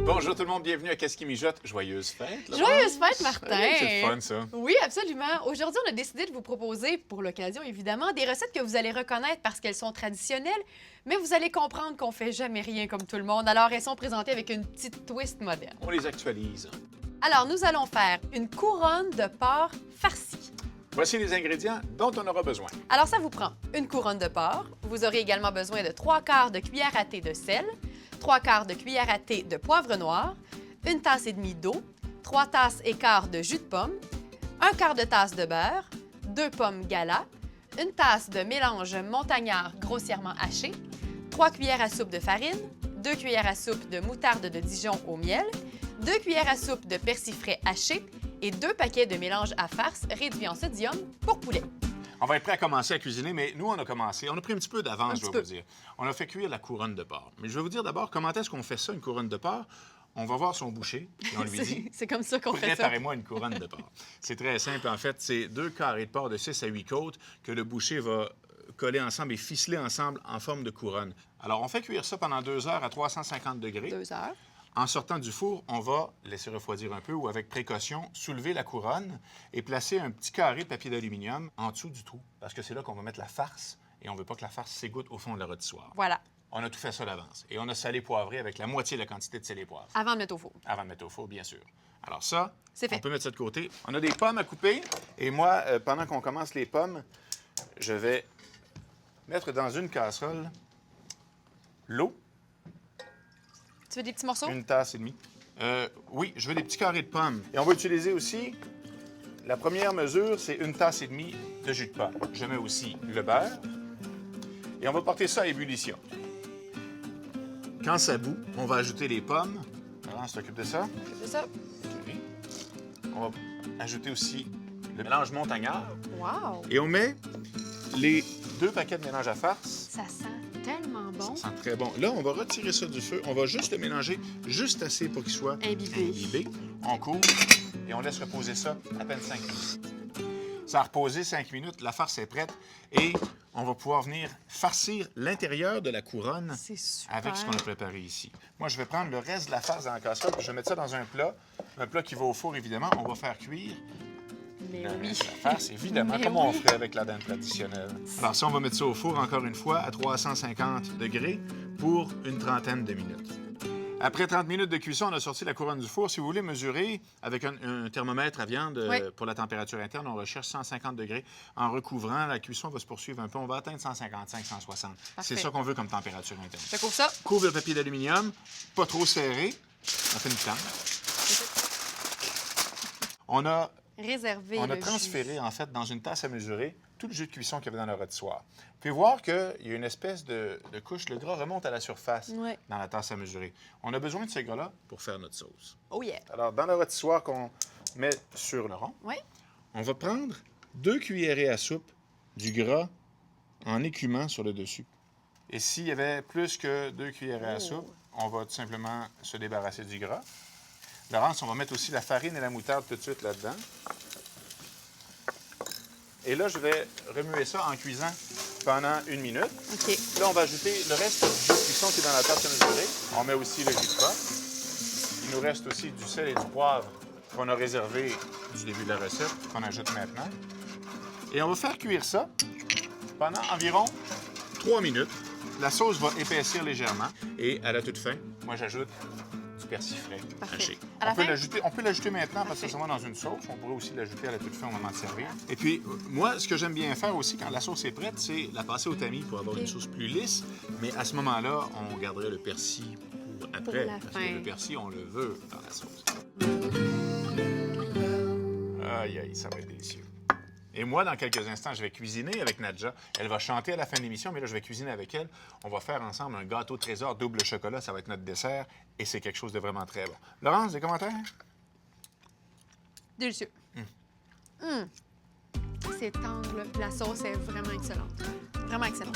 Bonjour tout le monde, bienvenue à Qu'est-ce qui mijote? Joyeuse fête, Laurence. Joyeuse fête, Martin! C'est le fun, ça. Oui, absolument. Aujourd'hui, on a décidé de vous proposer, pour l'occasion évidemment, des recettes que vous allez reconnaître parce qu'elles sont traditionnelles, mais vous allez comprendre qu'on fait jamais rien comme tout le monde. Alors, elles sont présentées avec une petite twist moderne. On les actualise. Alors, nous allons faire une couronne de porc farcie. Voici les ingrédients dont on aura besoin. Alors, ça vous prend une couronne de porc. Vous aurez également besoin de 3/4 de cuillère à thé de sel, 3/4 de cuillère à thé de poivre noir, une tasse et demie d'eau, 3 tasses et quart de jus de pomme, 1/4 de tasse de beurre, 2 pommes gala, une tasse de mélange montagnard grossièrement haché, 3 cuillères à soupe de farine, 2 cuillères à soupe de moutarde de Dijon au miel, 2 cuillères à soupe de persil frais haché et 2 paquets de mélange à farce réduit en sodium pour poulet. On va être prêt à commencer à cuisiner, mais nous, on a commencé. On a pris un petit peu d'avance, je dois peu. vous dire. On a fait cuire la couronne de porc. Mais je vais vous dire d'abord, comment est-ce qu'on fait ça, une couronne de porc? On va voir son boucher et on lui dit... C'est comme ça qu'on fait ça. Préparez-moi une couronne de porc. C'est très simple, en fait. C'est 2 carrés de porc de 6 à 8 côtes que le boucher va coller ensemble et ficeler ensemble en forme de couronne. Alors, on fait cuire ça pendant 2 heures à 350 degrés. 2 heures. En sortant du four, on va laisser refroidir un peu ou, avec précaution, soulever la couronne et placer un petit carré de papier d'aluminium en dessous du trou, parce que c'est là qu'on va mettre la farce et on ne veut pas que la farce s'égoutte au fond de la rôtissoire. Voilà, On a tout fait ça d'avance. Et on a salé poivré avec la moitié de la quantité de sel et poivre. avant de mettre au four. Avant de mettre au four, bien sûr. Alors ça, C'est fait. on peut mettre ça de côté. On a des pommes à couper. Et moi, pendant qu'on commence les pommes, je vais mettre dans une casserole l'eau, Tu veux des petits morceaux? une tasse et demie. Oui, je veux des petits carrés de pommes. Et on va utiliser aussi, la première mesure, c'est une tasse et demie de jus de pomme. Je mets aussi le beurre. Et on va porter ça à ébullition. Quand ça bout, on va ajouter les pommes. Alors, on s'occupe de ça. C'est ça. OK. On va ajouter aussi le mélange montagnard. Wow! Et on met les 2 paquets de mélange à farce. Ça sent tellement bon. Ça sent très bon. Là, on va retirer ça du feu. On va juste le mélanger juste assez pour qu'il soit Imbibé. imbibé. On couvre et on laisse reposer ça à peine 5 minutes. Ça a reposé 5 minutes, la farce est prête et on va pouvoir venir farcir l'intérieur de la couronne C'est super. avec ce qu'on a préparé ici. Moi, je vais prendre le reste de la farce dans la casserole puis je vais mettre ça dans un plat qui va au four, évidemment. On va faire cuire Mais le oui. reste de la farce, évidemment, Mais comme on oui. ferait avec la dinde traditionnelle. Alors ça, on va mettre ça au four, encore une fois, à 350 degrés pour une trentaine de minutes. Après 30 minutes de cuisson, on a sorti la couronne du four. Si vous voulez mesurer avec un thermomètre à viande Oui. pour la température interne, on recherche 150 degrés. En recouvrant, la cuisson va se poursuivre un peu. On va atteindre 155, 160. C'est Parfait. ça qu'on veut comme température interne. Je couvre ça. Couvre le papier d'aluminium, pas trop serré. On fait une canne. On a Réserver On a le transféré, jus. en fait, dans une tasse à mesurer, tout le jus de cuisson qu'il y avait dans le rôtissoir. Vous pouvez voir qu'il y a une espèce de couche. Le gras remonte à la surface Ouais. dans la tasse à mesurer. On a besoin de ce gras-là pour faire notre sauce. Oh yeah. Alors, dans le rôtissoir qu'on met sur le rond, Oui. on va prendre 2 cuillerées à soupe du gras en écumant sur le dessus. Et s'il y avait plus que 2 cuillerées à Oh. soupe, on va tout simplement se débarrasser du gras. Laurence, on va mettre aussi la farine et la moutarde tout de suite là-dedans. Et là, je vais remuer ça en cuisant pendant 1 minute. OK. Là, on va ajouter le reste du jus de cuisson qui est dans la tasse à mesurer. On met aussi le jus de pomme. Il nous reste aussi du sel et du poivre qu'on a réservé du début de la recette, qu'on ajoute maintenant. Et on va faire cuire ça pendant environ 3 minutes. La sauce va épaissir légèrement. Et à la toute fin, moi, j'ajoute du persil frais Parfait. haché. À la On peut fin? l'ajouter maintenant parce que Parfait. ça va dans une sauce. On pourrait aussi l'ajouter à la toute fin au moment de servir. Et puis, moi, ce que j'aime bien faire aussi quand la sauce est prête, c'est la passer au tamis pour avoir OK. une sauce plus lisse. Mais à ce moment-là, on garderait le persil pour après. la parce fin. que le persil, on le veut dans la sauce. Aïe, aïe, ça va être délicieux. Et moi, dans quelques instants, je vais cuisiner avec Nadja. Elle va chanter à la fin de l'émission, mais là, je vais cuisiner avec elle. On va faire ensemble un gâteau trésor double chocolat. Ça va être notre dessert et c'est quelque chose de vraiment très bon. Laurence, des commentaires? Délicieux. C'est tendre, là. La sauce est vraiment excellente. Vraiment excellente.